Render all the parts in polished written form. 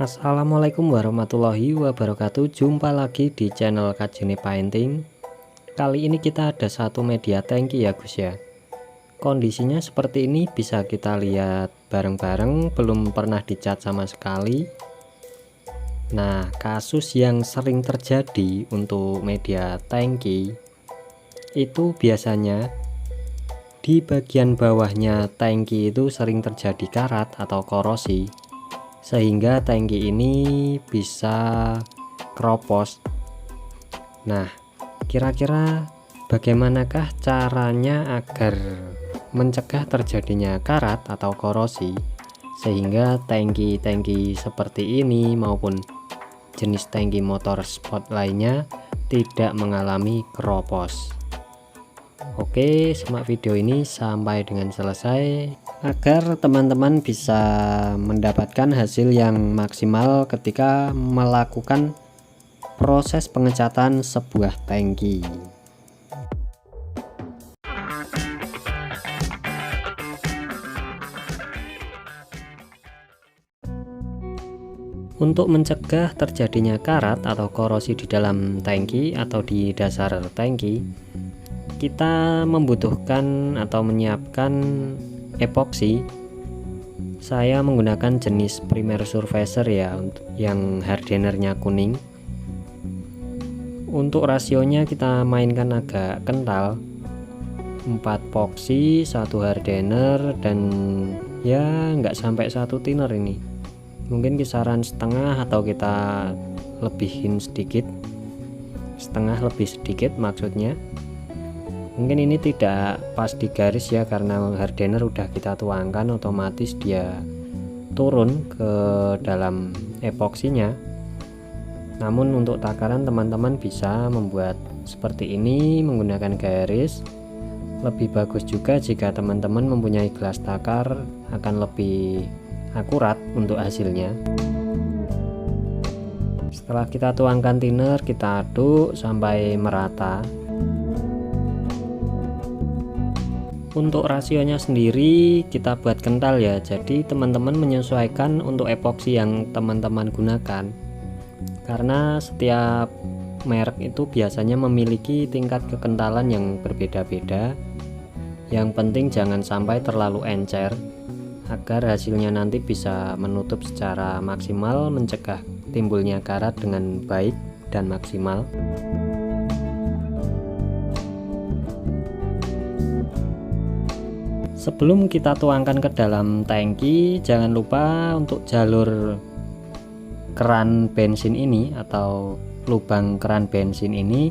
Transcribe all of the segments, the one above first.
Assalamualaikum warahmatullahi wabarakatuh. Jumpa lagi di channel Kajuni Painting. Kali ini kita ada satu media tangki ya Gus ya. Kondisinya seperti ini, bisa kita lihat bareng-bareng, belum pernah dicat sama sekali. Nah, kasus yang sering terjadi untuk media tangki itu biasanya di bagian bawahnya tangki itu sering terjadi karat atau korosi, sehingga tangki ini bisa keropos. Nah, kira-kira bagaimanakah caranya agar mencegah terjadinya karat atau korosi, sehingga tangki-tangki seperti ini maupun jenis tangki motor sport lainnya tidak mengalami keropos? Oke, simak video ini sampai dengan selesai agar teman-teman bisa mendapatkan hasil yang maksimal ketika melakukan proses pengecatan sebuah tangki. Untuk mencegah terjadinya karat atau korosi di dalam tangki atau di dasar tangki, kita membutuhkan atau menyiapkan epoksi. Saya menggunakan jenis primer surfacer ya, yang hardenernya kuning. Untuk rasionya kita mainkan agak kental, 4 epoksi, 1 hardener, dan ya nggak sampai 1 thinner ini, mungkin kisaran setengah atau kita lebihin sedikit, setengah lebih sedikit maksudnya. Mungkin ini tidak pas di garis ya, karena hardener udah kita tuangkan, otomatis dia turun ke dalam epoksinya. Namun untuk takaran teman-teman bisa membuat seperti ini menggunakan garis. Lebih bagus juga jika teman-teman mempunyai gelas takar, akan lebih akurat untuk hasilnya. Setelah kita tuangkan thinner, kita aduk sampai merata. Untuk rasionya sendiri kita buat kental ya, jadi teman-teman menyesuaikan untuk epoksi yang teman-teman gunakan, karena setiap merek itu biasanya memiliki tingkat kekentalan yang berbeda-beda. Yang penting jangan sampai terlalu encer, agar hasilnya nanti bisa menutup secara maksimal, mencegah timbulnya karat dengan baik dan maksimal. Sebelum kita tuangkan ke dalam tangki, jangan lupa untuk jalur keran bensin ini atau lubang keran bensin ini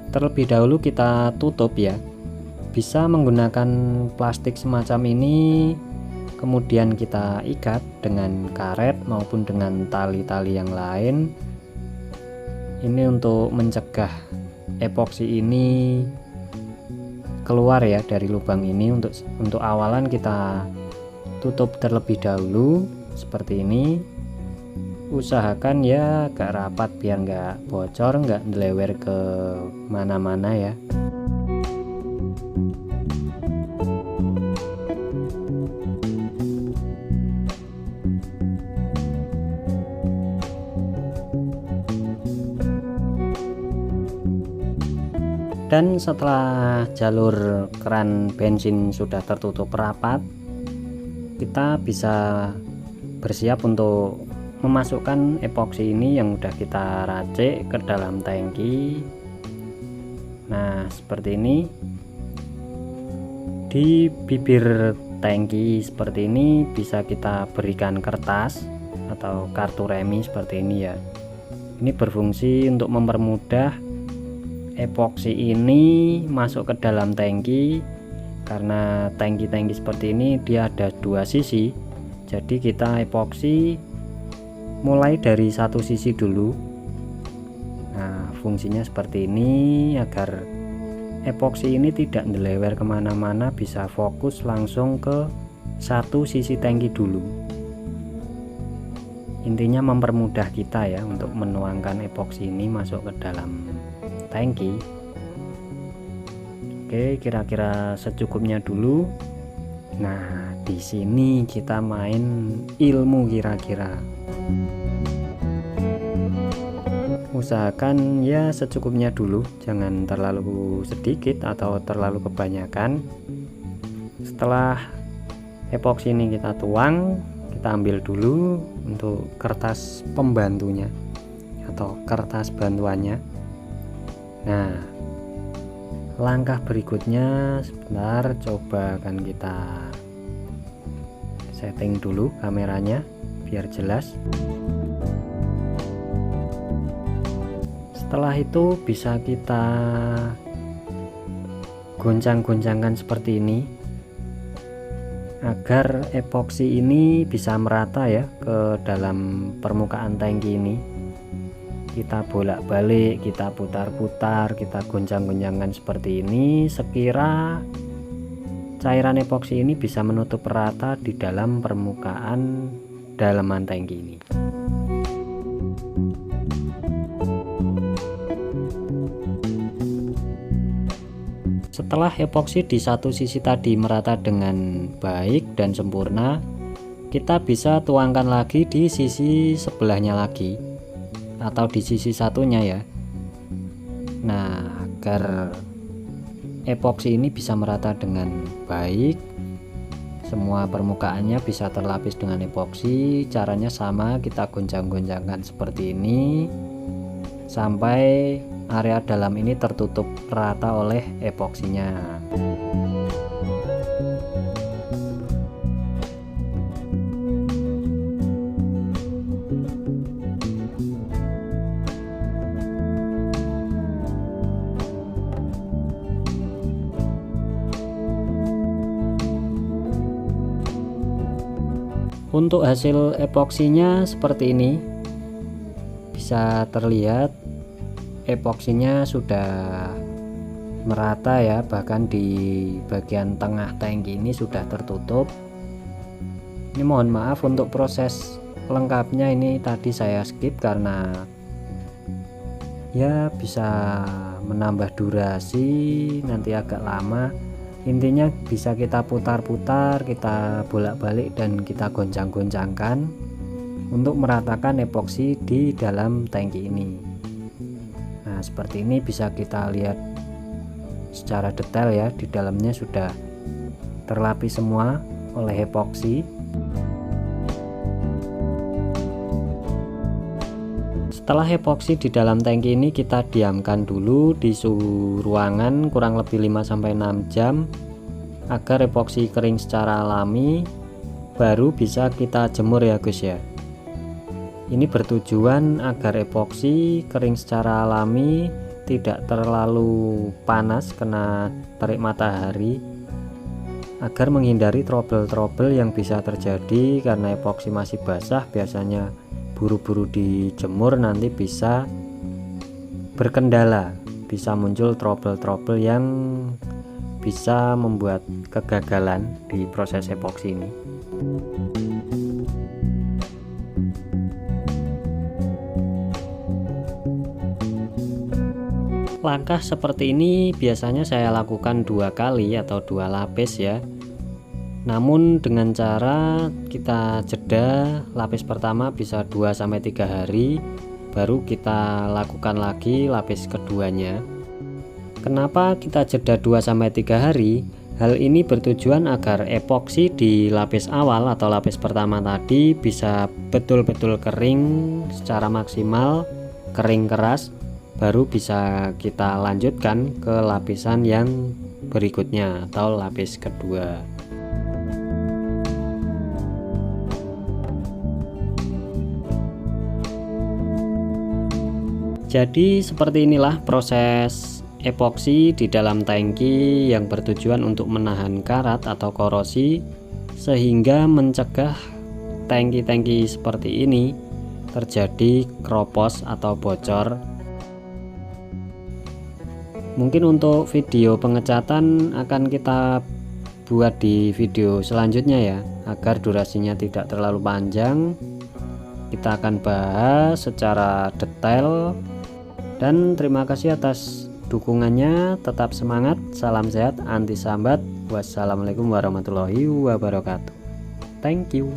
terlebih dahulu kita tutup ya. Bisa menggunakan plastik semacam ini, kemudian kita ikat dengan karet maupun dengan tali-tali yang lain. Ini untuk mencegah epoksi ini keluar ya dari lubang ini. Untuk awalan kita tutup terlebih dahulu seperti ini. Usahakan ya agak rapat biar nggak bocor, nggak ngelewer ke mana-mana ya. Dan setelah jalur keran bensin sudah tertutup rapat, kita bisa bersiap untuk memasukkan epoksi ini yang udah kita racik ke dalam tangki. Nah, seperti ini. Di bibir tangki seperti ini bisa kita berikan kertas atau kartu remi seperti ini ya. Ini berfungsi untuk mempermudah epoksi ini masuk ke dalam tangki, karena tangki-tangki seperti ini dia ada 2 sisi. Jadi kita epoksi mulai dari satu sisi dulu. Nah, fungsinya seperti ini agar epoksi ini tidak ngelewer kemana-mana, bisa fokus langsung ke satu sisi tangki dulu. Intinya mempermudah kita ya untuk menuangkan epoksi ini masuk ke dalam tangki. Oke, kira-kira secukupnya dulu. Nah, di sini kita main ilmu kira-kira. Usahakan ya secukupnya dulu, jangan terlalu sedikit atau terlalu kebanyakan. Setelah epoksi ini kita tuang, kita ambil dulu untuk kertas pembantunya atau kertas bantuannya. Nah, langkah berikutnya sebentar, coba akan kita setting dulu kameranya biar jelas. Setelah itu bisa kita goncang-goncangkan seperti ini agar epoksi ini bisa merata ya ke dalam permukaan tangki ini. Kita bolak-balik, kita putar-putar, kita goncang-goncangkan seperti ini sekira cairan epoksi ini bisa menutup rata di dalam permukaan dalaman tangki ini. Setelah epoksi di satu sisi tadi merata dengan baik dan sempurna, kita bisa tuangkan lagi di sisi sebelahnya lagi atau di sisi satunya ya. Nah, agar epoksi ini bisa merata dengan baik, semua permukaannya bisa terlapis dengan epoksi. Caranya sama, kita goncang-goncangkan seperti ini sampai area dalam ini tertutup rata oleh epoksinya. Untuk hasil epoksinya seperti ini, bisa terlihat epoksinya sudah merata ya, bahkan di bagian tengah tangki ini sudah tertutup. Ini mohon maaf untuk proses lengkapnya ini tadi saya skip karena ya bisa menambah durasi, nanti agak lama. Intinya bisa kita putar-putar, kita bolak-balik dan kita goncang-goncangkan untuk meratakan epoksi di dalam tangki ini. Nah, seperti ini bisa kita lihat secara detail ya, di dalamnya sudah terlapis semua oleh epoksi. Setelah epoksi di dalam tangki ini kita diamkan dulu di suhu ruangan kurang lebih 5-6 jam agar epoksi kering secara alami, baru bisa kita jemur ya Gus ya. Ini bertujuan agar epoksi kering secara alami, tidak terlalu panas kena terik matahari, agar menghindari trouble-trouble yang bisa terjadi karena epoksi masih basah. Biasanya buru-buru dijemur nanti bisa berkendala, bisa muncul trouble-trouble yang bisa membuat kegagalan di proses epoksi ini. Langkah seperti ini biasanya saya lakukan 2 kali atau 2 lapis ya. Namun dengan cara kita jeda, lapis pertama bisa 2-3 hari, baru kita lakukan lagi lapis keduanya. Kenapa kita jeda 2-3 hari? Hal ini bertujuan agar epoksi di lapis awal atau lapis pertama tadi bisa betul-betul kering secara maksimal, kering keras, baru bisa kita lanjutkan ke lapisan yang berikutnya atau lapis kedua. Jadi seperti inilah proses epoksi di dalam tangki yang bertujuan untuk menahan karat atau korosi sehingga mencegah tangki-tangki seperti ini terjadi kropos atau bocor. Mungkin untuk video pengecatan akan kita buat di video selanjutnya ya, agar durasinya tidak terlalu panjang. Kita akan bahas secara detail. Dan terima kasih atas dukungannya. Tetap semangat, salam sehat, anti sambat. Wassalamualaikum warahmatullahi wabarakatuh. Thank you.